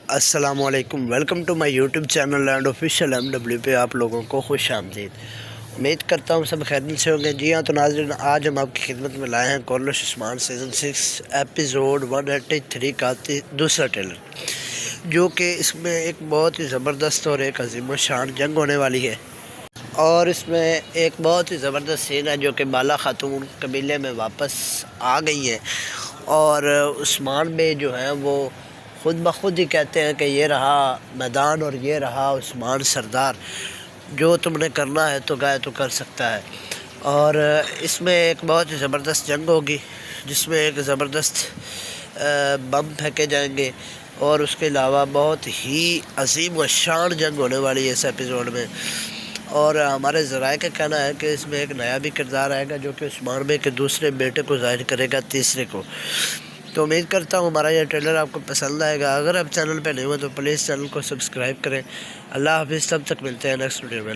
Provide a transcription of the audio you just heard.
السلام علیکم، welcome to my YouTube channel land official MW پہ آپ لوگوں کو خوش آمدید۔ امید کرتا ہوں سب خیریت سے ہوں گے۔ جی ہاں، تو ناظرین، آج ہم آپ کی خدمت میں لائے ہیں کورلش عثمان سیزن 6 ایپیسوڈ 183 کا دوسرا ٹریلر، جو کہ اس میں ایک بہت ہی زبردست اور ایک عظیم الشان جنگ ہونے والی ہے، اور اس میں ایک بہت ہی زبردست سین ہے جو کہ بالا خاتون قبیلے میں واپس آ گئی ہیں، اور عثمان بے جو ہیں وہ خود بخود ہی کہتے ہیں کہ یہ رہا میدان اور یہ رہا عثمان سردار، جو تم نے کرنا ہے تو گائے تو کر سکتا ہے۔ اور اس میں ایک بہت ہی زبردست جنگ ہوگی، جس میں ایک زبردست بم پھینکے جائیں گے، اور اس کے علاوہ بہت ہی عظیم و شان جنگ ہونے والی ہے اس ایپیسوڈ میں۔ اور ہمارے ذرائع کا کہنا ہے کہ اس میں ایک نیا بھی کردار آئے گا جو کہ عثمان بے کے دوسرے بیٹے کو ظاہر کرے گا، تیسرے کو۔ تو امید کرتا ہوں ہمارا یہ ٹریلر آپ کو پسند آئے گا۔ اگر آپ چینل پہ نہیں ہوئے تو پلیز چینل کو سبسکرائب کریں۔ اللہ حافظ، تب تک ملتے ہیں نیکسٹ ویڈیو میں۔